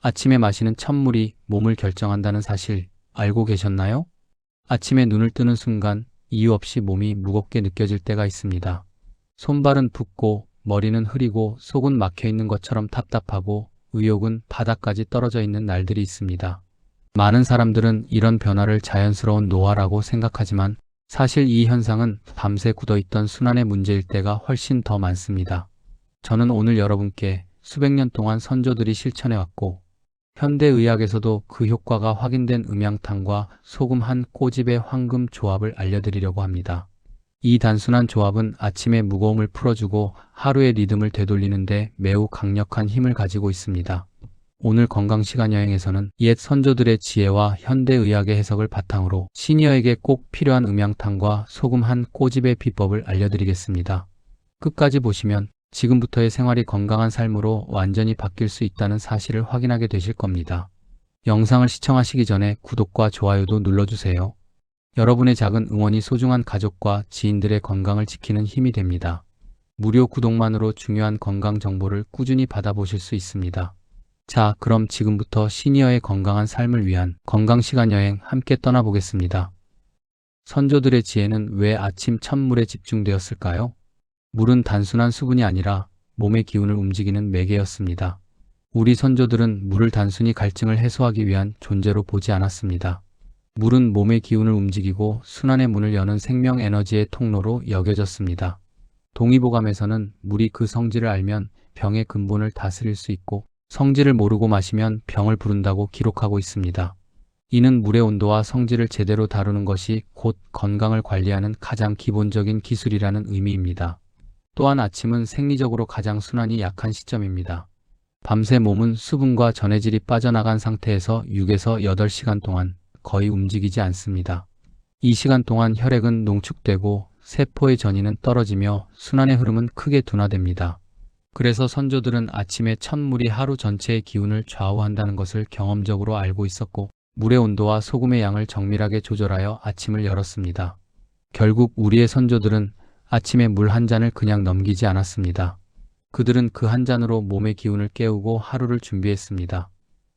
아침에 마시는 찬물이 몸을 결정한다는 사실 알고 계셨나요? 아침에 눈을 뜨는 순간 이유 없이 몸이 무겁게 느껴질 때가 있습니다. 손발은 붓고 머리는 흐리고 속은 막혀 있는 것처럼 답답하고 의욕은 바닥까지 떨어져 있는 날들이 있습니다. 많은 사람들은 이런 변화를 자연스러운 노화라고 생각하지만 사실 이 현상은 밤새 굳어있던 순환의 문제일 때가 훨씬 더 많습니다. 저는 오늘 여러분께 수백 년 동안 선조들이 실천해왔고 현대의학에서도 그 효과가 확인된 음양탕과 소금 한 꼬집의 황금 조합을 알려드리려고 합니다. 이 단순한 조합은 아침의 무거움을 풀어주고 하루의 리듬을 되돌리는데 매우 강력한 힘을 가지고 있습니다. 오늘 건강시간여행에서는 옛 선조들의 지혜와 현대의학의 해석을 바탕으로 시니어에게 꼭 필요한 음양탕과 소금 한 꼬집의 비법을 알려드리겠습니다. 끝까지 보시면 지금부터의 생활이 건강한 삶으로 완전히 바뀔 수 있다는 사실을 확인하게 되실 겁니다. 영상을 시청하시기 전에 구독과 좋아요도 눌러주세요. 여러분의 작은 응원이 소중한 가족과 지인들의 건강을 지키는 힘이 됩니다. 무료 구독만으로 중요한 건강 정보를 꾸준히 받아보실 수 있습니다. 자, 그럼 지금부터 시니어의 건강한 삶을 위한 건강시간 여행 함께 떠나보겠습니다. 선조들의 지혜는 왜 아침 첫물에 집중되었을까요? 물은 단순한 수분이 아니라 몸의 기운을 움직이는 매개였습니다. 우리 선조들은 물을 단순히 갈증을 해소하기 위한 존재로 보지 않았습니다. 물은 몸의 기운을 움직이고 순환의 문을 여는 생명 에너지의 통로로 여겨졌습니다. 동의보감에서는 물이 그 성질을 알면 병의 근본을 다스릴 수 있고 성질을 모르고 마시면 병을 부른다고 기록하고 있습니다. 이는 물의 온도와 성질을 제대로 다루는 것이 곧 건강을 관리하는 가장 기본적인 기술이라는 의미입니다. 또한 아침은 생리적으로 가장 순환이 약한 시점입니다. 밤새 몸은 수분과 전해질이 빠져나간 상태에서 6에서 8시간 동안 거의 움직이지 않습니다. 이 시간 동안 혈액은 농축되고 세포의 전이는 떨어지며 순환의 흐름은 크게 둔화됩니다. 그래서 선조들은 아침에 첫물이 하루 전체의 기운을 좌우한다는 것을 경험적으로 알고 있었고 물의 온도와 소금의 양을 정밀하게 조절하여 아침을 열었습니다. 결국 우리의 선조들은 아침에 물 한 잔을 그냥 넘기지 않았습니다. 그들은 그 한 잔으로 몸의 기운을 깨우고 하루를 준비했습니다.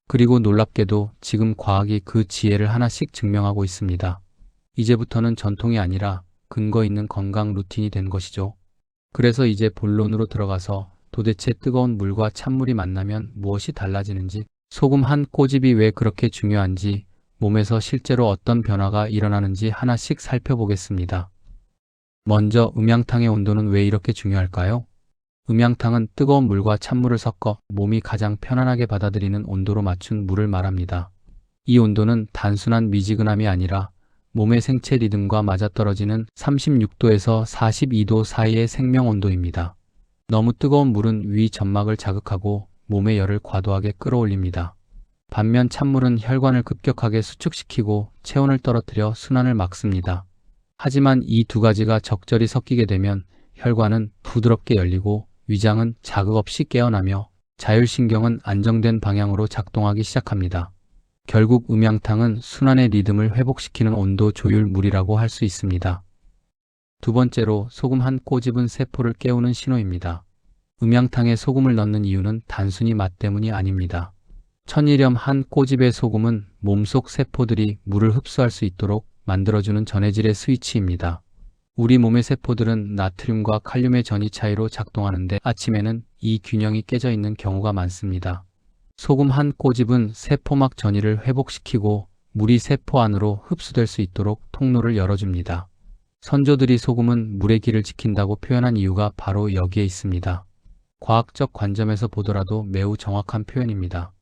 그리고 놀랍게도 지금 과학이 그 지혜를 하나씩 증명하고 있습니다. 이제부터는 전통이 아니라 근거 있는 건강 루틴이 된 것이죠. 그래서 이제 본론으로 들어가서 도대체 뜨거운 물과 찬물이 만나면 무엇이 달라지는지, 소금 한 꼬집이 왜 그렇게 중요한지, 몸에서 실제로 어떤 변화가 일어나는지 하나씩 살펴보겠습니다. 먼저 음양탕의 온도는 왜 이렇게 중요할까요? 음양탕은 뜨거운 물과 찬물을 섞어 몸이 가장 편안하게 받아들이는 온도로 맞춘 물을 말합니다. 이 온도는 단순한 미지근함이 아니라 몸의 생체 리듬과 맞아떨어지는 36도에서 42도 사이의 생명 온도입니다. 너무 뜨거운 물은 위 점막을 자극하고 몸의 열을 과도하게 끌어올립니다. 반면 찬물은 혈관을 급격하게 수축시키고 체온을 떨어뜨려 순환을 막습니다. 하지만 이 두 가지가 적절히 섞이게 되면 혈관은 부드럽게 열리고 위장은 자극 없이 깨어나며 자율신경은 안정된 방향으로 작동하기 시작합니다. 결국 음양탕은 순환의 리듬을 회복시키는 온도 조율 물이라고 할 수 있습니다. 두 번째로 소금 한 꼬집은 세포를 깨우는 신호입니다. 음양탕에 소금을 넣는 이유는 단순히 맛 때문이 아닙니다. 천일염 한 꼬집의 소금은 몸속 세포들이 물을 흡수할 수 있도록 만들어주는 전해질의 스위치입니다. 우리 몸의 세포들은 나트륨과 칼륨의 전이 차이로 작동하는데 아침에는 이 균형이 깨져 있는 경우가 많습니다. 소금 한 꼬집은 세포막 전이를 회복시키고 물이 세포 안으로 흡수될 수 있도록 통로를 열어줍니다. 선조들이 소금은 물의 길을 지킨다고 표현한 이유가 바로 여기에 있습니다. 과학적 관점에서 보더라도 매우 정확한 표현입니다.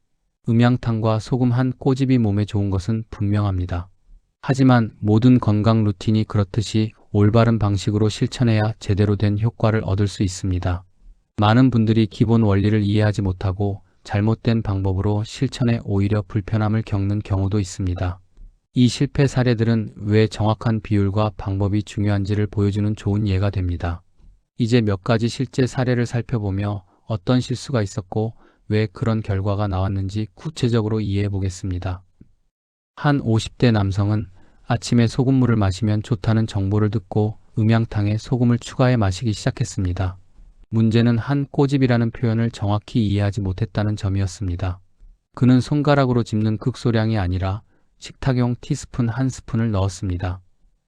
음양탕과 소금 한 꼬집이 몸에 좋은 것은 분명합니다. 하지만 모든 건강 루틴이 그렇듯이 올바른 방식으로 실천해야 제대로 된 효과를 얻을 수 있습니다. 많은 분들이 기본 원리를 이해하지 못하고 잘못된 방법으로 실천에 오히려 불편함을 겪는 경우도 있습니다. 이 실패 사례들은 왜 정확한 비율과 방법이 중요한지를 보여주는 좋은 예가 됩니다. 이제 몇 가지 실제 사례를 살펴보며 어떤 실수가 있었고 왜 그런 결과가 나왔는지 구체적으로 이해해 보겠습니다. 한 50대 남성은 아침에 소금물을 마시면 좋다는 정보를 듣고 음양탕에 소금을 추가해 마시기 시작했습니다. 문제는 한 꼬집이라는 표현을 정확히 이해하지 못했다는 점이었습니다. 그는 손가락으로 짚는 극소량이 아니라 식탁용 티스푼 한 스푼을 넣었습니다.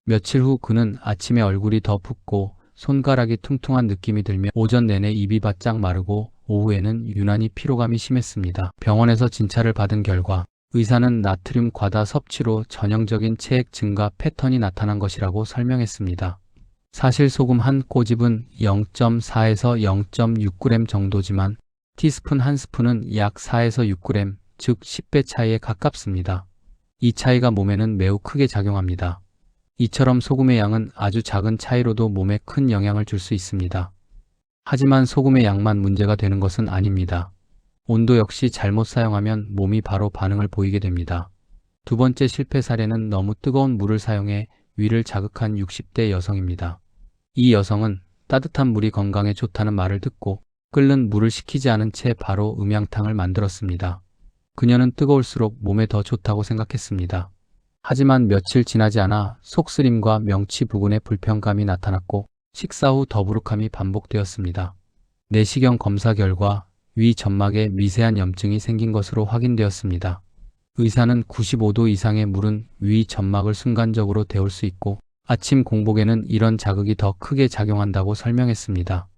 며칠 후 그는 아침에 얼굴이 더 붓고 손가락이 퉁퉁한 느낌이 들며 오전 내내 입이 바짝 마르고 오후에는 유난히 피로감이 심했습니다. 병원에서 진찰을 받은 결과 의사는 나트륨 과다 섭취로 전형적인 체액 증가 패턴이 나타난 것이라고 설명했습니다. 사실 소금 한 꼬집은 0.4에서 0.6g 정도지만 티스푼 한 스푼은 약 4에서 6g, 즉 10배 차이에 가깝습니다. 이 차이가 몸에는 매우 크게 작용합니다. 이처럼 소금의 양은 아주 작은 차이로도 몸에 큰 영향을 줄 수 있습니다. 하지만 소금의 양만 문제가 되는 것은 아닙니다. 온도 역시 잘못 사용하면 몸이 바로 반응을 보이게 됩니다. 두 번째 실패 사례는 너무 뜨거운 물을 사용해 위를 자극한 60대 여성입니다. 이 여성은 따뜻한 물이 건강에 좋다는 말을 듣고 끓는 물을 식히지 않은 채 바로 음양탕을 만들었습니다. 그녀는 뜨거울수록 몸에 더 좋다고 생각했습니다. 하지만 며칠 지나지 않아 속쓰림과 명치 부근에 불편감이 나타났고 식사 후 더부룩함이 반복되었습니다. 내시경 검사 결과 위 점막에 미세한 염증이 생긴 것으로 확인되었습니다. 의사는 95도 이상의 물은 위 점막을 순간적으로 데울 수 있고 아침 공복에는 이런 자극이 더 크게 작용한다고 설명했습니다.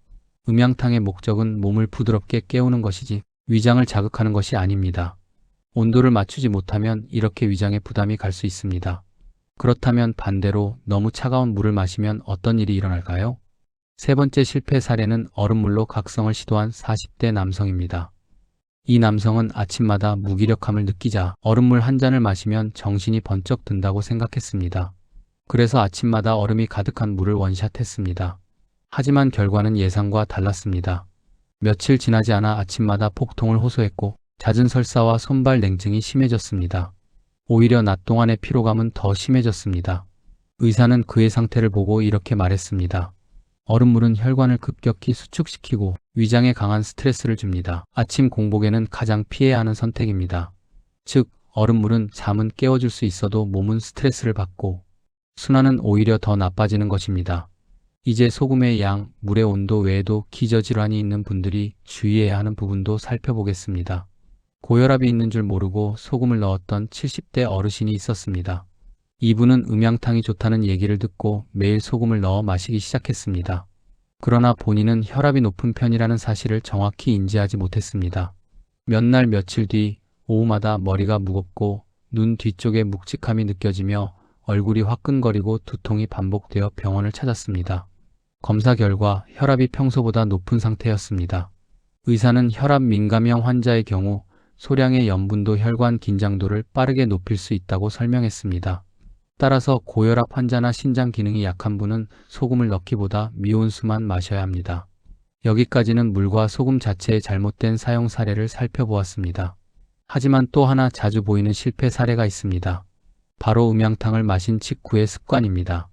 음양탕의 목적은 몸을 부드럽게 깨우는 것이지 위장을 자극하는 것이 아닙니다. 온도를 맞추지 못하면 이렇게 위장에 부담이 갈 수 있습니다. 그렇다면 반대로 너무 차가운 물을 마시면 어떤 일이 일어날까요? 세 번째 실패 사례는 얼음물로 각성을 시도한 40대 남성입니다. 이 남성은 아침마다 무기력함을 느끼자 얼음물 한 잔을 마시면 정신이 번쩍 든다고 생각했습니다. 그래서 아침마다 얼음이 가득한 물을 원샷했습니다. 하지만 결과는 예상과 달랐습니다. 며칠 지나지 않아 아침마다 복통을 호소했고 잦은 설사와 손발 냉증이 심해졌습니다. 오히려 낮 동안의 피로감은 더 심해졌습니다. 의사는 그의 상태를 보고 이렇게 말했습니다. 얼음물은 혈관을 급격히 수축시키고 위장에 강한 스트레스를 줍니다. 아침 공복에는 가장 피해야 하는 선택입니다. 즉, 얼음물은 잠은 깨워줄 수 있어도 몸은 스트레스를 받고 순환은 오히려 더 나빠지는 것입니다. 이제 소금의 양, 물의 온도 외에도 기저질환이 있는 분들이 주의해야 하는 부분도 살펴보겠습니다. 고혈압이 있는 줄 모르고 소금을 넣었던 70대 어르신이 있었습니다. 이분은 음양탕이 좋다는 얘기를 듣고 매일 소금을 넣어 마시기 시작했습니다. 그러나 본인은 혈압이 높은 편이라는 사실을 정확히 인지하지 못했습니다. 몇 날 며칠 뒤 오후마다 머리가 무겁고 눈 뒤쪽에 묵직함이 느껴지며 얼굴이 화끈거리고 두통이 반복되어 병원을 찾았습니다. 검사 결과 혈압이 평소보다 높은 상태였습니다. 의사는 혈압 민감형 환자의 경우 소량의 염분도 혈관 긴장도를 빠르게 높일 수 있다고 설명했습니다. 따라서 고혈압 환자나 신장 기능이 약한 분은 소금을 넣기보다 미온수만 마셔야 합니다. 여기까지는 물과 소금 자체의 잘못된 사용 사례를 살펴보았습니다. 하지만 또 하나 자주 보이는 실패 사례가 있습니다. 바로 음양탕을 마신 직후의 습관입니다.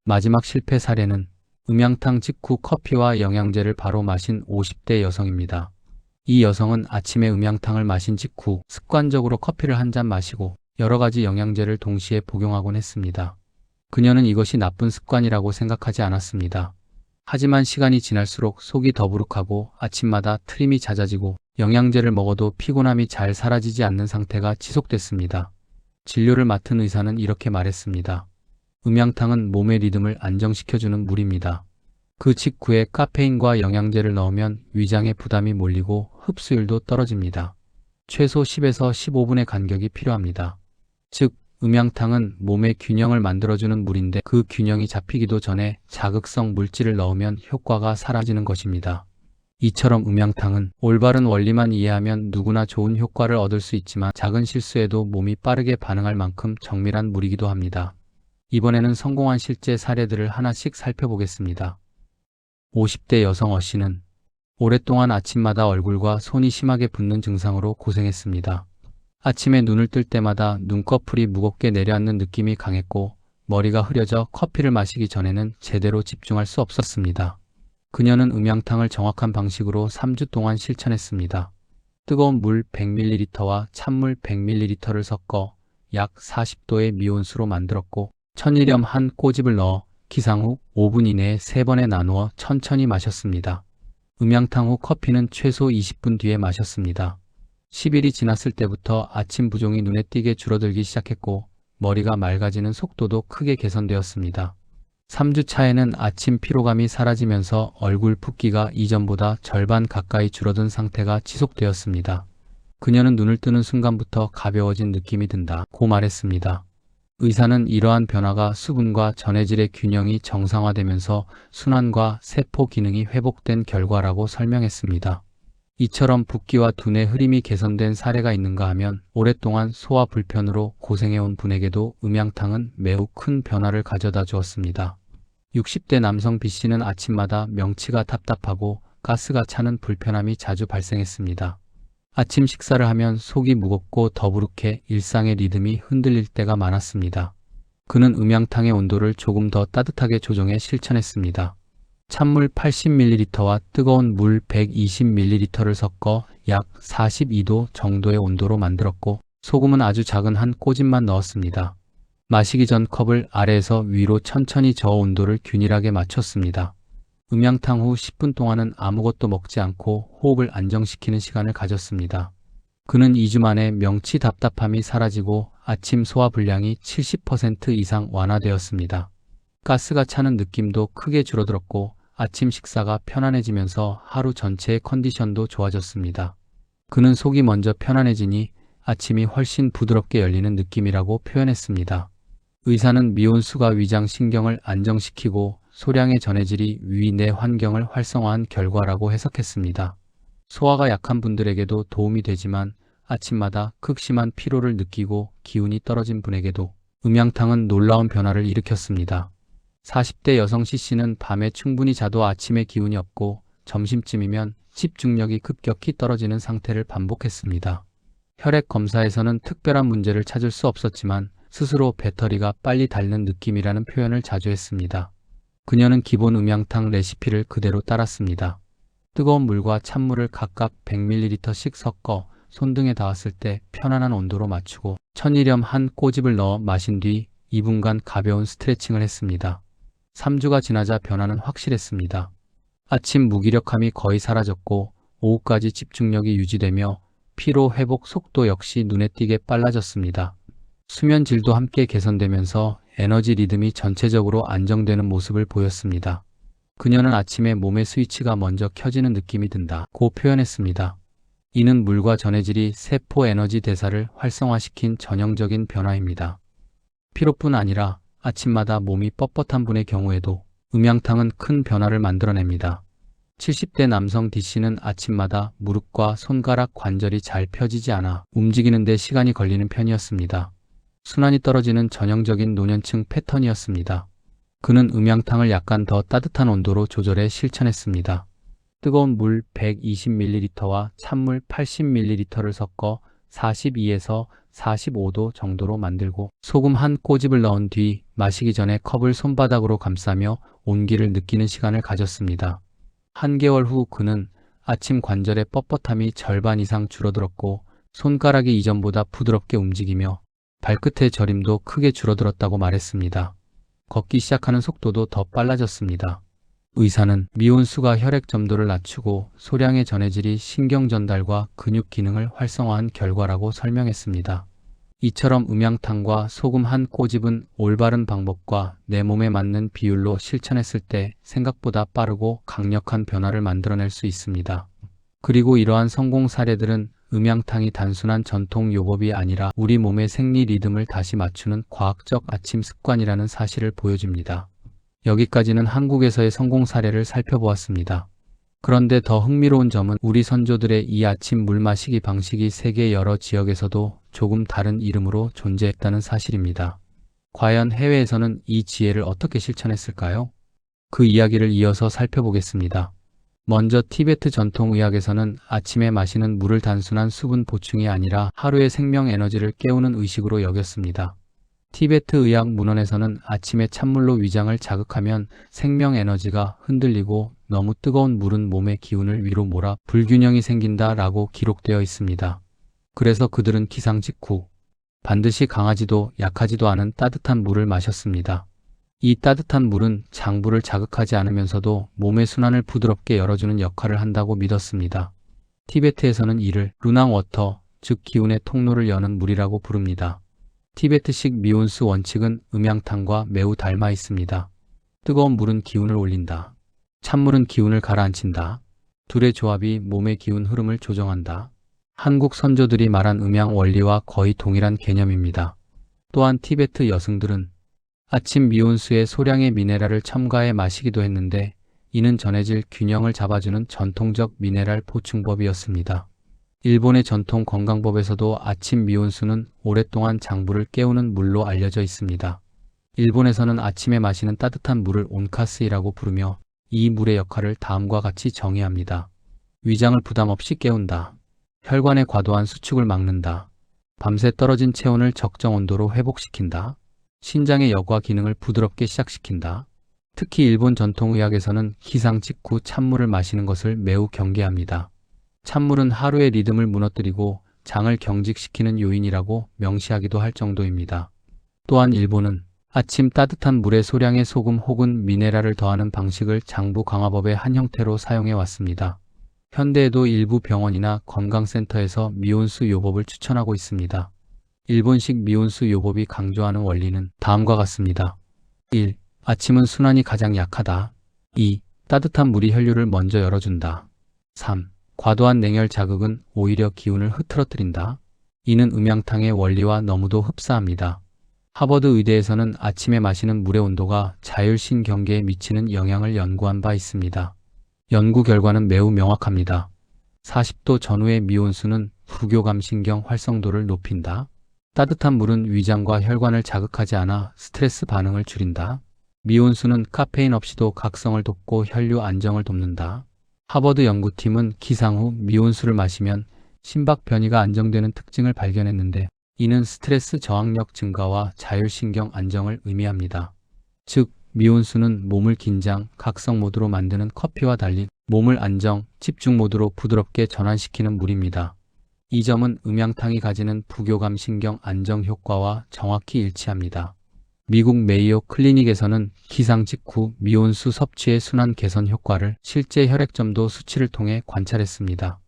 마지막 실패 사례는 음양탕 직후 커피와 영양제를 바로 마신 50대 여성입니다. 이 여성은 아침에 음양탕을 마신 직후 습관적으로 커피를 한 잔 마시고 여러 가지 영양제를 동시에 복용하곤 했습니다. 그녀는 이것이 나쁜 습관이라고 생각하지 않았습니다. 하지만 시간이 지날수록 속이 더부룩하고 아침마다 트림이 잦아지고 영양제를 먹어도 피곤함이 잘 사라지지 않는 상태가 지속됐습니다. 진료를 맡은 의사는 이렇게 말했습니다. 음양탕은 몸의 리듬을 안정시켜주는 물입니다. 그 직후에 카페인과 영양제를 넣으면 위장에 부담이 몰리고 흡수율도 떨어집니다. 최소 10에서 15분의 간격이 필요합니다. 즉, 음양탕은 몸의 균형을 만들어주는 물인데 그 균형이 잡히기도 전에 자극성 물질을 넣으면 효과가 사라지는 것입니다. 이처럼 음양탕은 올바른 원리만 이해하면 누구나 좋은 효과를 얻을 수 있지만 작은 실수에도 몸이 빠르게 반응할 만큼 정밀한 물이기도 합니다. 이번에는 성공한 실제 사례들을 하나씩 살펴보겠습니다. 50대 여성 어씨는 오랫동안 아침마다 얼굴과 손이 심하게 붓는 증상으로 고생했습니다. 아침에 눈을 뜰 때마다 눈꺼풀이 무겁게 내려앉는 느낌이 강했고 머리가 흐려져 커피를 마시기 전에는 제대로 집중할 수 없었습니다. 그녀는 음양탕을 정확한 방식으로 3주 동안 실천했습니다. 뜨거운 물 100ml와 찬물 100ml를 섞어 약 40도의 미온수로 만들었고 천일염 한 꼬집을 넣어 기상 후 5분 이내에 3번에 나누어 천천히 마셨습니다. 음양탕 후 커피는 최소 20분 뒤에 마셨습니다. 10일이 지났을 때부터 아침 부종이 눈에 띄게 줄어들기 시작했고 머리가 맑아지는 속도도 크게 개선되었습니다. 3주 차에는 아침 피로감이 사라지면서 얼굴 붓기가 이전보다 절반 가까이 줄어든 상태가 지속되었습니다. 그녀는 눈을 뜨는 순간부터 가벼워진 느낌이 든다고 말했습니다. 의사는 이러한 변화가 수분과 전해질의 균형이 정상화되면서 순환과 세포 기능이 회복된 결과라고 설명했습니다. 이처럼 붓기와 두뇌 흐림이 개선된 사례가 있는가 하면 오랫동안 소화 불편으로 고생해온 분에게도 음양탕은 매우 큰 변화를 가져다 주었습니다. 60대 남성 B씨는 아침마다 명치가 답답하고 가스가 차는 불편함이 자주 발생했습니다. 아침 식사를 하면 속이 무겁고 더부룩해 일상의 리듬이 흔들릴 때가 많았습니다. 그는 음양탕의 온도를 조금 더 따뜻하게 조정해 실천했습니다. 찬물 80ml와 뜨거운 물 120ml를 섞어 약 42도 정도의 온도로 만들었고 소금은 아주 작은 한 꼬집만 넣었습니다. 마시기 전 컵을 아래에서 위로 천천히 저어 온도를 균일하게 맞췄습니다. 음양탕 후 10분 동안은 아무것도 먹지 않고 호흡을 안정시키는 시간을 가졌습니다. 그는 2주 만에 명치 답답함이 사라지고 아침 소화 불량이 70% 이상 완화되었습니다. 가스가 차는 느낌도 크게 줄어들었고 아침 식사가 편안해지면서 하루 전체의 컨디션도 좋아졌습니다. 그는 속이 먼저 편안해지니 아침이 훨씬 부드럽게 열리는 느낌이라고 표현했습니다. 의사는 미온수가 위장 신경을 안정시키고 소량의 전해질이 위내 환경을 활성화한 결과라고 해석했습니다. 소화가 약한 분들에게도 도움이 되지만 아침마다 극심한 피로를 느끼고 기운이 떨어진 분에게도 음양탕은 놀라운 변화를 일으켰습니다. 40대 여성 C씨는 밤에 충분히 자도 아침에 기운이 없고 점심쯤이면 집중력이 급격히 떨어지는 상태를 반복했습니다. 혈액 검사에서는 특별한 문제를 찾을 수 없었지만 스스로 배터리가 빨리 닳는 느낌이라는 표현을 자주 했습니다. 그녀는 기본 음양탕 레시피를 그대로 따랐습니다. 뜨거운 물과 찬물을 각각 100ml씩 섞어 손등에 닿았을 때 편안한 온도로 맞추고 천일염 한 꼬집을 넣어 마신 뒤 2분간 가벼운 스트레칭을 했습니다. 3주가 지나자 변화는 확실했습니다. 아침 무기력함이 거의 사라졌고 오후까지 집중력이 유지되며 피로 회복 속도 역시 눈에 띄게 빨라졌습니다. 수면 질도 함께 개선되면서 에너지 리듬이 전체적으로 안정되는 모습을 보였습니다. 그녀는 아침에 몸의 스위치가 먼저 켜지는 느낌이 든다고 표현했습니다. 이는 물과 전해질이 세포 에너지 대사를 활성화시킨 전형적인 변화입니다. 피로뿐 아니라 아침마다 몸이 뻣뻣한 분의 경우에도 음양탕은 큰 변화를 만들어냅니다. 70대 남성 D씨는 아침마다 무릎과 손가락 관절이 잘 펴지지 않아 움직이는 데 시간이 걸리는 편이었습니다. 순환이 떨어지는 전형적인 노년층 패턴이었습니다. 그는 음양탕을 약간 더 따뜻한 온도로 조절해 실천했습니다. 뜨거운 물 120ml와 찬물 80ml를 섞어 42에서 45도 정도로 만들고 소금 한 꼬집을 넣은 뒤 마시기 전에 컵을 손바닥으로 감싸며 온기를 느끼는 시간을 가졌습니다. 한개월 후 그는 아침 관절의 뻣뻣함이 절반 이상 줄어들었고 손가락이 이전보다 부드럽게 움직이며 발끝의 저림도 크게 줄어들었다고 말했습니다. 걷기 시작하는 속도도 더 빨라졌습니다. 의사는 미온수가 혈액 점도를 낮추고 소량의 전해질이 신경 전달과 근육 기능을 활성화한 결과라고 설명했습니다. 이처럼 음양탕과 소금 한 꼬집은 올바른 방법과 내 몸에 맞는 비율로 실천했을 때 생각보다 빠르고 강력한 변화를 만들어낼 수 있습니다. 그리고 이러한 성공 사례들은 음양탕이 단순한 전통 요법이 아니라 우리 몸의 생리 리듬을 다시 맞추는 과학적 아침 습관이라는 사실을 보여줍니다. 여기까지는 한국에서의 성공 사례를 살펴보았습니다. 그런데 더 흥미로운 점은 우리 선조들의 이 아침 물 마시기 방식이 세계 여러 지역에서도 조금 다른 이름으로 존재했다는 사실입니다. 과연 해외에서는 이 지혜를 어떻게 실천했을까요? 그 이야기를 이어서 살펴보겠습니다. 먼저 티베트 전통의학에서는 아침에 마시는 물을 단순한 수분 보충이 아니라 하루의 생명 에너지를 깨우는 의식으로 여겼습니다. 티베트 의학 문헌에서는 아침에 찬물로 위장을 자극하면 생명 에너지가 흔들리고 너무 뜨거운 물은 몸의 기운을 위로 몰아 불균형이 생긴다 라고 기록되어 있습니다. 그래서 그들은 기상 직후 반드시 강하지도 약하지도 않은 따뜻한 물을 마셨습니다. 이 따뜻한 물은 장부를 자극하지 않으면서도 몸의 순환을 부드럽게 열어주는 역할을 한다고 믿었습니다. 티베트에서는 이를 루낭워터, 즉 기운의 통로를 여는 물이라고 부릅니다. 티베트식 미온수 원칙은 음양탕과 매우 닮아 있습니다. 뜨거운 물은 기운을 올린다. 찬물은 기운을 가라앉힌다. 둘의 조합이 몸의 기운 흐름을 조정한다. 한국 선조들이 말한 음양 원리와 거의 동일한 개념입니다. 또한 티베트 여승들은 아침 미온수에 소량의 미네랄을 첨가해 마시기도 했는데 이는 전해질 균형을 잡아주는 전통적 미네랄 보충법이었습니다. 일본의 전통 건강법에서도 아침 미온수는 오랫동안 장부를 깨우는 물로 알려져 있습니다. 일본에서는 아침에 마시는 따뜻한 물을 온카스이라고 부르며 이 물의 역할을 다음과 같이 정의합니다. 위장을 부담 없이 깨운다. 혈관의 과도한 수축을 막는다. 밤새 떨어진 체온을 적정 온도로 회복시킨다. 신장의 여과 기능을 부드럽게 시작시킨다. 특히 일본 전통의학에서는 기상 직후 찬물을 마시는 것을 매우 경계합니다. 찬물은 하루의 리듬을 무너뜨리고 장을 경직시키는 요인이라고 명시하기도 할 정도입니다. 또한 일본은 아침 따뜻한 물에 소량의 소금 혹은 미네랄을 더하는 방식을 장부 강화법의 한 형태로 사용해 왔습니다. 현대에도 일부 병원이나 건강센터에서 미온수 요법을 추천하고 있습니다. 일본식 미온수 요법이 강조하는 원리는 다음과 같습니다. 1. 아침은 순환이 가장 약하다. 2. 따뜻한 물이 혈류를 먼저 열어준다. 3. 과도한 냉혈 자극은 오히려 기운을 흐트러뜨린다. 이는 음양탕의 원리와 너무도 흡사합니다. 하버드 의대에서는 아침에 마시는 물의 온도가 자율신경계에 미치는 영향을 연구한 바 있습니다. 연구 결과는 매우 명확합니다. 40도 전후의 미온수는 부교감신경 활성도를 높인다. 따뜻한 물은 위장과 혈관을 자극하지 않아 스트레스 반응을 줄인다. 미온수는 카페인 없이도 각성을 돕고 혈류 안정을 돕는다. 하버드 연구팀은 기상 후 미온수를 마시면 심박 변이가 안정되는 특징을 발견했는데 이는 스트레스 저항력 증가와 자율신경 안정을 의미합니다. 즉, 미온수는 몸을 긴장, 각성 모드로 만드는 커피와 달리 몸을 안정, 집중 모드로 부드럽게 전환시키는 물입니다. 이 점은 음양탕이 가지는 부교감 신경 안정 효과와 정확히 일치합니다. 미국 메이오 클리닉에서는 기상 직후 미온수 섭취의 순환 개선 효과를 실제 혈액점도 수치를 통해 관찰했습니다.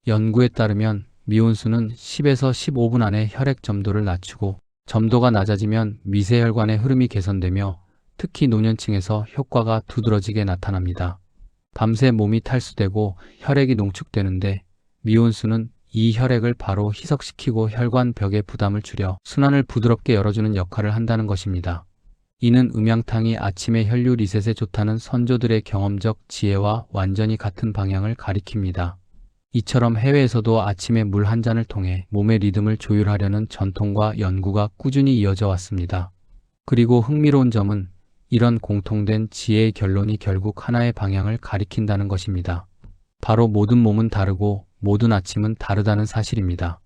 연구에 따르면 미온수는 10에서 15분 안에 혈액 점도를 낮추고 점도가 낮아지면 미세혈관의 흐름이 개선되며 특히 노년층에서 효과가 두드러지게 나타납니다. 밤새 몸이 탈수되고 혈액이 농축되는데 미온수는 이 혈액을 바로 희석시키고 혈관 벽의 부담을 줄여 순환을 부드럽게 열어주는 역할을 한다는 것입니다. 이는 음양탕이 아침의 혈류 리셋에 좋다는 선조들의 경험적 지혜와 완전히 같은 방향을 가리킵니다. 이처럼 해외에서도 아침에 물 한 잔을 통해 몸의 리듬을 조율하려는 전통과 연구가 꾸준히 이어져 왔습니다. 그리고 흥미로운 점은 이런 공통된 지혜의 결론이 결국 하나의 방향을 가리킨다는 것입니다. 바로 모든 몸은 다르고 모든 아침은 다르다는 사실입니다.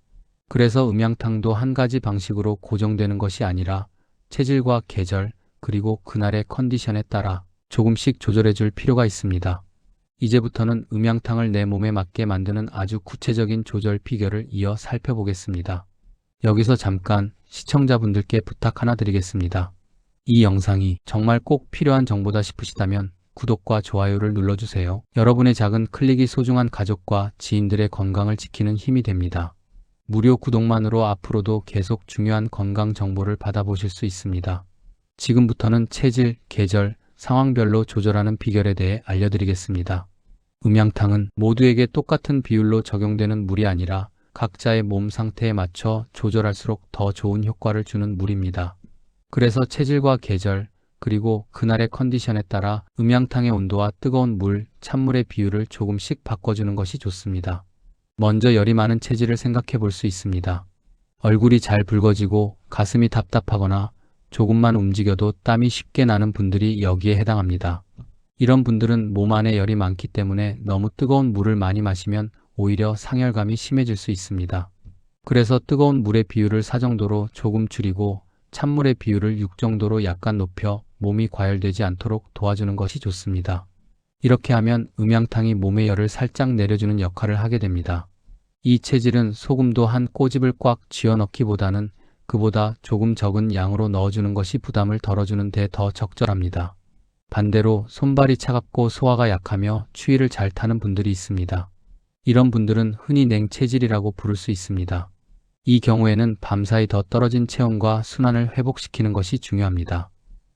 그래서 음양탕도 한 가지 방식으로 고정되는 것이 아니라 체질과 계절 그리고 그날의 컨디션에 따라 조금씩 조절해 줄 필요가 있습니다. 이제부터는 음양탕을 내 몸에 맞게 만드는 아주 구체적인 조절 비결을 이어 살펴보겠습니다. 여기서 잠깐 시청자분들께 부탁 하나 드리겠습니다. 이 영상이 정말 꼭 필요한 정보다 싶으시다면 구독과 좋아요를 눌러주세요. 여러분의 작은 클릭이 소중한 가족과 지인들의 건강을 지키는 힘이 됩니다. 무료 구독만으로 앞으로도 계속 중요한 건강 정보를 받아보실 수 있습니다. 지금부터는 체질, 계절, 상황별로 조절하는 비결에 대해 알려드리겠습니다. 음양탕은 모두에게 똑같은 비율로 적용되는 물이 아니라 각자의 몸 상태에 맞춰 조절할수록 더 좋은 효과를 주는 물입니다. 그래서 체질과 계절, 그리고 그날의 컨디션에 따라 음양탕의 온도와 뜨거운 물, 찬물의 비율을 조금씩 바꿔주는 것이 좋습니다. 먼저 열이 많은 체질을 생각해 볼 수 있습니다. 얼굴이 잘 붉어지고 가슴이 답답하거나 조금만 움직여도 땀이 쉽게 나는 분들이 여기에 해당합니다. 이런 분들은 몸 안에 열이 많기 때문에 너무 뜨거운 물을 많이 마시면 오히려 상열감이 심해질 수 있습니다. 그래서 뜨거운 물의 비율을 4 정도로 조금 줄이고 찬물의 비율을 6 정도로 약간 높여 몸이 과열되지 않도록 도와주는 것이 좋습니다. 이렇게 하면 음양탕이 몸의 열을 살짝 내려주는 역할을 하게 됩니다. 이 체질은 소금도 한 꼬집을 꽉 쥐어 넣기보다는 그보다 조금 적은 양으로 넣어주는 것이 부담을 덜어주는 데 더 적절합니다. 반대로 손발이 차갑고 소화가 약하며 추위를 잘 타는 분들이 있습니다. 이런 분들은 흔히 냉체질이라고 부를 수 있습니다. 이 경우에는 밤사이 더 떨어진 체온과 순환을 회복시키는 것이 중요합니다.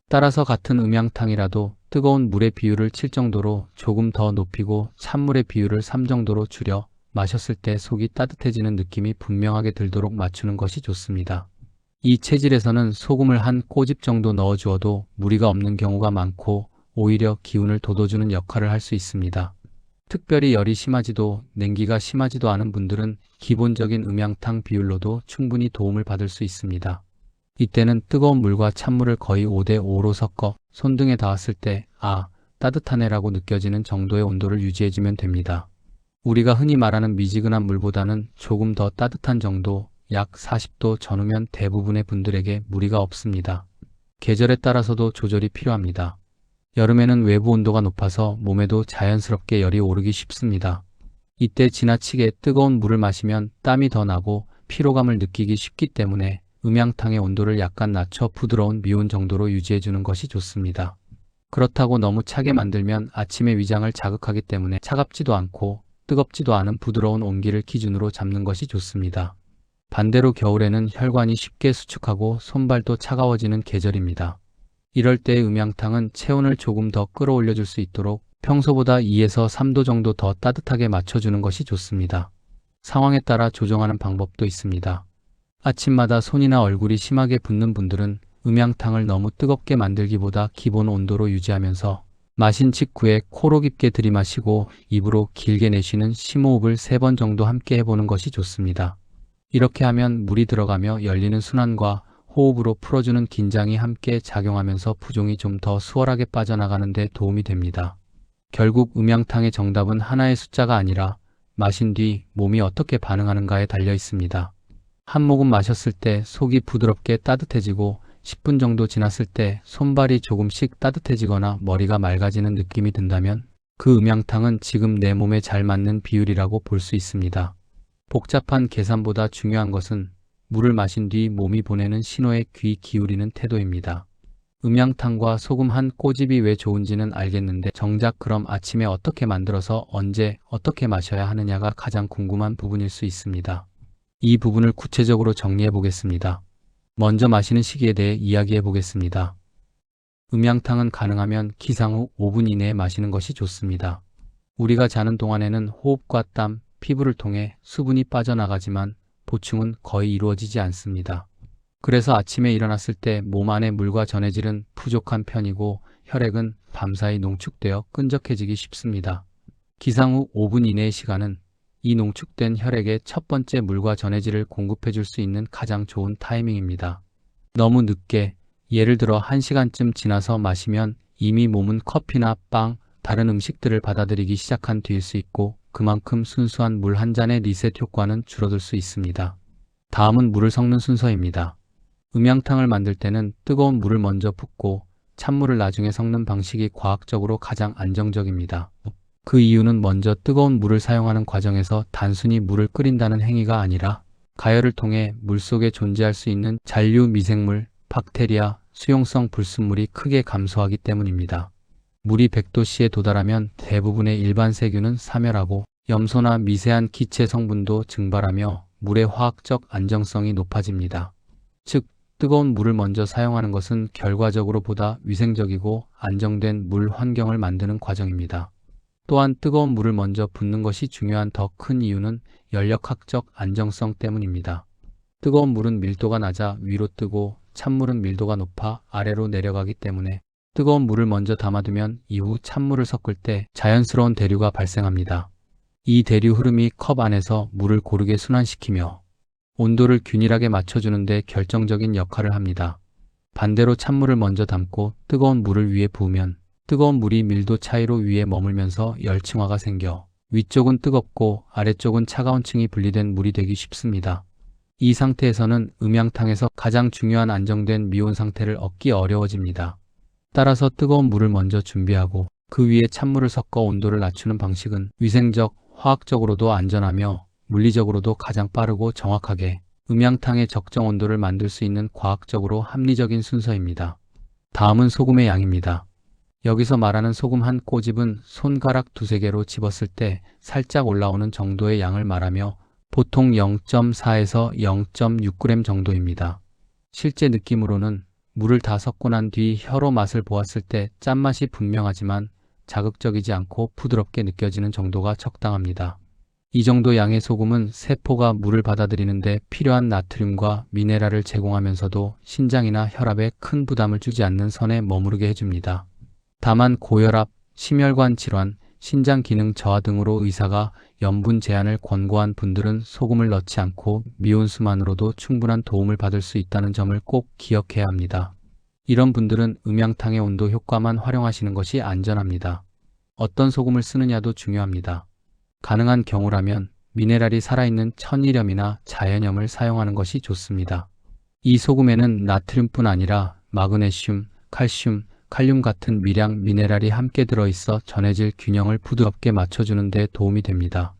따라서 같은 음양탕이라도 뜨거운 물의 비율을 7 정도로 조금 더 높이고 찬물의 비율을 3 정도로 줄여 마셨을 때 속이 따뜻해지는 느낌이 분명하게 들도록 맞추는 것이 좋습니다. 이 체질에서는 소금을 한 꼬집 정도 넣어주어도 무리가 없는 경우가 많고 오히려 기운을 돋워주는 역할을 할 수 있습니다. 특별히 열이 심하지도 냉기가 심하지도 않은 분들은 기본적인 음양탕 비율로도 충분히 도움을 받을 수 있습니다. 이때는 뜨거운 물과 찬물을 거의 5대5로 섞어 손등에 닿았을 때 따뜻하네라고 느껴지는 정도의 온도를 유지해주면 됩니다. 우리가 흔히 말하는 미지근한 물보다는 조금 더 따뜻한 정도, 약 40도 전후면 대부분의 분들에게 무리가 없습니다. 계절에 따라서도 조절이 필요합니다. 여름에는 외부 온도가 높아서 몸에도 자연스럽게 열이 오르기 쉽습니다. 이때 지나치게 뜨거운 물을 마시면 땀이 더 나고 피로감을 느끼기 쉽기 때문에 음양탕의 온도를 약간 낮춰 부드러운 미온 정도로 유지해주는 것이 좋습니다. 그렇다고 너무 차게 만들면 아침에 위장을 자극하기 때문에 차갑지도 않고 뜨겁지도 않은 부드러운 온기를 기준으로 잡는 것이 좋습니다. 반대로 겨울에는 혈관이 쉽게 수축하고 손발도 차가워지는 계절입니다. 이럴 때 음양탕은 체온을 조금 더 끌어올려 줄 수 있도록 평소보다 2에서 3도 정도 더 따뜻하게 맞춰주는 것이 좋습니다. 상황에 따라 조정하는 방법도 있습니다. 아침마다 손이나 얼굴이 심하게 붓는 분들은 음양탕을 너무 뜨겁게 만들기보다 기본 온도로 유지하면서 마신 직후에 코로 깊게 들이마시고 입으로 길게 내쉬는 심호흡을 3번 정도 함께 해보는 것이 좋습니다. 이렇게 하면 물이 들어가며 열리는 순환과 호흡으로 풀어주는 긴장이 함께 작용하면서 부종이 좀 더 수월하게 빠져나가는 데 도움이 됩니다. 결국 음양탕의 정답은 하나의 숫자가 아니라 마신 뒤 몸이 어떻게 반응하는가에 달려 있습니다. 한 모금 마셨을 때 속이 부드럽게 따뜻해지고 10분 정도 지났을 때 손발이 조금씩 따뜻해지거나 머리가 맑아지는 느낌이 든다면 그 음양탕은 지금 내 몸에 잘 맞는 비율이라고 볼 수 있습니다. 복잡한 계산보다 중요한 것은 물을 마신 뒤 몸이 보내는 신호에 귀 기울이는 태도입니다. 음양탕과 소금 한 꼬집이 왜 좋은지는 알겠는데 정작 그럼 아침에 어떻게 만들어서 언제 어떻게 마셔야 하느냐가 가장 궁금한 부분일 수 있습니다. 이 부분을 구체적으로 정리해 보겠습니다. 먼저 마시는 시기에 대해 이야기해 보겠습니다. 음양탕은 가능하면 기상 후 5분 이내에 마시는 것이 좋습니다. 우리가 자는 동안에는 호흡과 땀, 피부를 통해 수분이 빠져나가지만 보충은 거의 이루어지지 않습니다. 그래서 아침에 일어났을 때 몸 안의 물과 전해질은 부족한 편이고 혈액은 밤사이 농축되어 끈적해지기 쉽습니다. 기상 후 5분 이내의 시간은 이 농축된 혈액에 첫 번째 물과 전해질을 공급해 줄 수 있는 가장 좋은 타이밍입니다. 너무 늦게, 예를 들어 1시간쯤 지나서 마시면 이미 몸은 커피나 빵, 다른 음식들을 받아들이기 시작한 뒤일 수 있고 그만큼 순수한 물 한 잔의 리셋 효과는 줄어들 수 있습니다. 다음은 물을 섞는 순서입니다. 음양탕을 만들 때는 뜨거운 물을 먼저 붓고 찬물을 나중에 섞는 방식이 과학적으로 가장 안정적입니다. 그 이유는 먼저 뜨거운 물을 사용하는 과정에서 단순히 물을 끓인다는 행위가 아니라 가열을 통해 물속에 존재할 수 있는 잔류 미생물, 박테리아, 수용성 불순물이 크게 감소하기 때문입니다. 물이 100도씨에 도달하면 대부분의 일반 세균은 사멸하고 염소나 미세한 기체 성분도 증발하며 물의 화학적 안정성이 높아집니다. 즉, 뜨거운 물을 먼저 사용하는 것은 결과적으로 보다 위생적이고 안정된 물 환경을 만드는 과정입니다. 또한 뜨거운 물을 먼저 붓는 것이 중요한 더 큰 이유는 연력학적 안정성 때문입니다. 뜨거운 물은 밀도가 낮아 위로 뜨고 찬물은 밀도가 높아 아래로 내려가기 때문에 뜨거운 물을 먼저 담아두면 이후 찬물을 섞을 때 자연스러운 대류가 발생합니다. 이 대류 흐름이 컵 안에서 물을 고르게 순환시키며 온도를 균일하게 맞춰주는 데 결정적인 역할을 합니다. 반대로 찬물을 먼저 담고 뜨거운 물을 위에 부으면 뜨거운 물이 밀도 차이로 위에 머물면서 열층화가 생겨 위쪽은 뜨겁고 아래쪽은 차가운 층이 분리된 물이 되기 쉽습니다. 이 상태에서는 음양탕에서 가장 중요한 안정된 미온 상태를 얻기 어려워집니다. 따라서 뜨거운 물을 먼저 준비하고 그 위에 찬물을 섞어 온도를 낮추는 방식은 위생적, 화학적으로도 안전하며 물리적으로도 가장 빠르고 정확하게 음양탕의 적정 온도를 만들 수 있는 과학적으로 합리적인 순서입니다. 다음은 소금의 양입니다. 여기서 말하는 소금 한 꼬집은 손가락 2-3개로 집었을 때 살짝 올라오는 정도의 양을 말하며 보통 0.4에서 0.6g 정도입니다. 실제 느낌으로는 물을 다 섞고 난 뒤 혀로 맛을 보았을 때 짠맛이 분명하지만 자극적이지 않고 부드럽게 느껴지는 정도가 적당합니다. 이 정도 양의 소금은 세포가 물을 받아들이는데 필요한 나트륨과 미네랄을 제공하면서도 신장이나 혈압에 큰 부담을 주지 않는 선에 머무르게 해줍니다. 다만 고혈압, 심혈관 질환, 신장 기능 저하 등으로 의사가 염분 제한을 권고한 분들은 소금을 넣지 않고 미온수만으로도 충분한 도움을 받을 수 있다는 점을 꼭 기억해야 합니다. 이런 분들은 음양탕의 온도 효과만 활용하시는 것이 안전합니다. 어떤 소금을 쓰느냐도 중요합니다. 가능한 경우라면 미네랄이 살아있는 천일염이나 자연염을 사용하는 것이 좋습니다. 이 소금에는 나트륨뿐 아니라 마그네슘, 칼슘, 칼륨 같은 미량 미네랄이 함께 들어있어 전해질 균형을 부드럽게 맞춰주는 데 도움이 됩니다.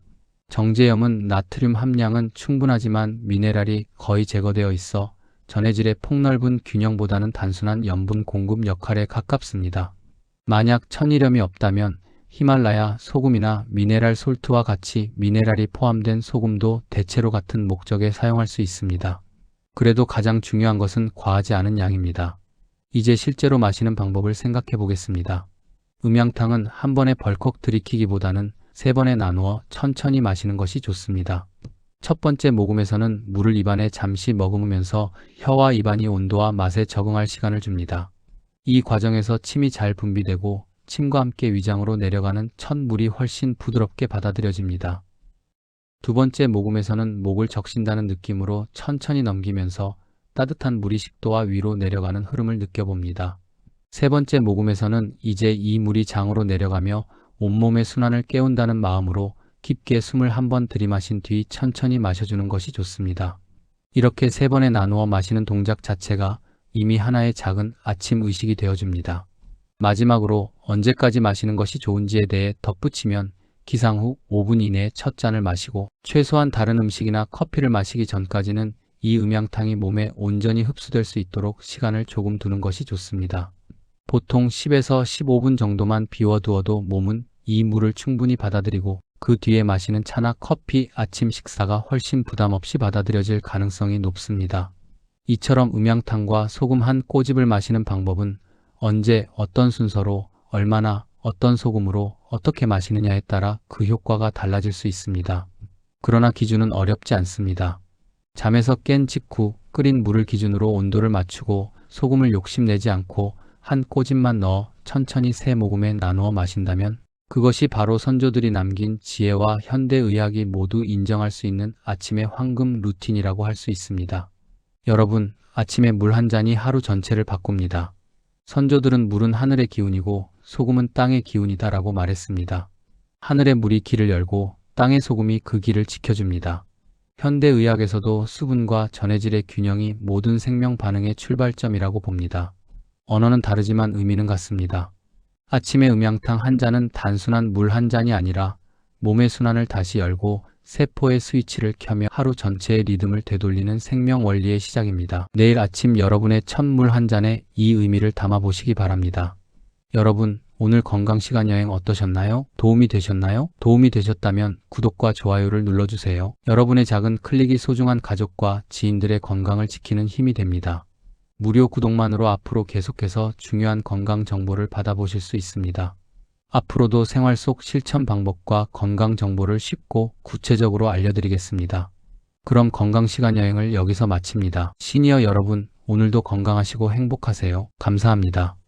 정제염은 나트륨 함량은 충분하지만 미네랄이 거의 제거되어 있어 전해질의 폭넓은 균형보다는 단순한 염분 공급 역할에 가깝습니다. 만약 천일염이 없다면 히말라야 소금이나 미네랄 솔트와 같이 미네랄이 포함된 소금도 대체로 같은 목적에 사용할 수 있습니다. 그래도 가장 중요한 것은 과하지 않은 양입니다. 이제 실제로 마시는 방법을 생각해 보겠습니다. 음양탕은 한 번에 벌컥 들이키기보다는 3번에 나누어 천천히 마시는 것이 좋습니다. 첫 번째 모금에서는 물을 입안에 잠시 머금으면서 혀와 입안이 온도와 맛에 적응할 시간을 줍니다. 이 과정에서 침이 잘 분비되고 침과 함께 위장으로 내려가는 첫 물이 훨씬 부드럽게 받아들여집니다. 두 번째 모금에서는 목을 적신다는 느낌으로 천천히 넘기면서 따뜻한 물이 식도와 위로 내려가는 흐름을 느껴봅니다. 세 번째 모금에서는 이제 이 물이 장으로 내려가며 온몸의 순환을 깨운다는 마음으로 깊게 숨을 한번 들이마신 뒤 천천히 마셔주는 것이 좋습니다. 이렇게 3번에 나누어 마시는 동작 자체가 이미 하나의 작은 아침 의식이 되어줍니다. 마지막으로 언제까지 마시는 것이 좋은지에 대해 덧붙이면 기상 후 5분 이내에 첫 잔을 마시고 최소한 다른 음식이나 커피를 마시기 전까지는 이 음양탕이 몸에 온전히 흡수될 수 있도록 시간을 조금 두는 것이 좋습니다. 보통 10에서 15분 정도만 비워두어도 몸은 이 물을 충분히 받아들이고 그 뒤에 마시는 차나 커피, 아침 식사가 훨씬 부담 없이 받아들여질 가능성이 높습니다. 이처럼 음양탕과 소금 한 꼬집을 마시는 방법은 언제, 어떤 순서로, 얼마나, 어떤 소금으로 어떻게 마시느냐에 따라 그 효과가 달라질 수 있습니다. 그러나 기준은 어렵지 않습니다. 잠에서 깬 직후 끓인 물을 기준으로 온도를 맞추고 소금을 욕심내지 않고 한 꼬집만 넣어 천천히 3모금에 나누어 마신다면 그것이 바로 선조들이 남긴 지혜와 현대의학이 모두 인정할 수 있는 아침의 황금 루틴이라고 할 수 있습니다. 여러분, 아침에 물 한 잔이 하루 전체를 바꿉니다. 선조들은 물은 하늘의 기운이고 소금은 땅의 기운이다 라고 말했습니다. 하늘의 물이 길을 열고 땅의 소금이 그 길을 지켜줍니다. 현대의학에서도 수분과 전해질의 균형이 모든 생명 반응의 출발점이라고 봅니다. 언어는 다르지만 의미는 같습니다. 아침의 음양탕 한 잔은 단순한 물 한 잔이 아니라 몸의 순환을 다시 열고 세포의 스위치를 켜며 하루 전체의 리듬을 되돌리는 생명 원리의 시작입니다. 내일 아침 여러분의 첫 물 한 잔에 이 의미를 담아보시기 바랍니다. 여러분, 오늘 건강시간 여행 어떠셨나요? 도움이 되셨나요? 도움이 되셨다면 구독과 좋아요를 눌러주세요. 여러분의 작은 클릭이 소중한 가족과 지인들의 건강을 지키는 힘이 됩니다. 무료 구독만으로 앞으로 계속해서 중요한 건강 정보를 받아보실 수 있습니다. 앞으로도 생활 속 실천 방법과 건강 정보를 쉽고 구체적으로 알려드리겠습니다. 그럼 건강시간 여행을 여기서 마칩니다. 시니어 여러분, 오늘도 건강하시고 행복하세요. 감사합니다.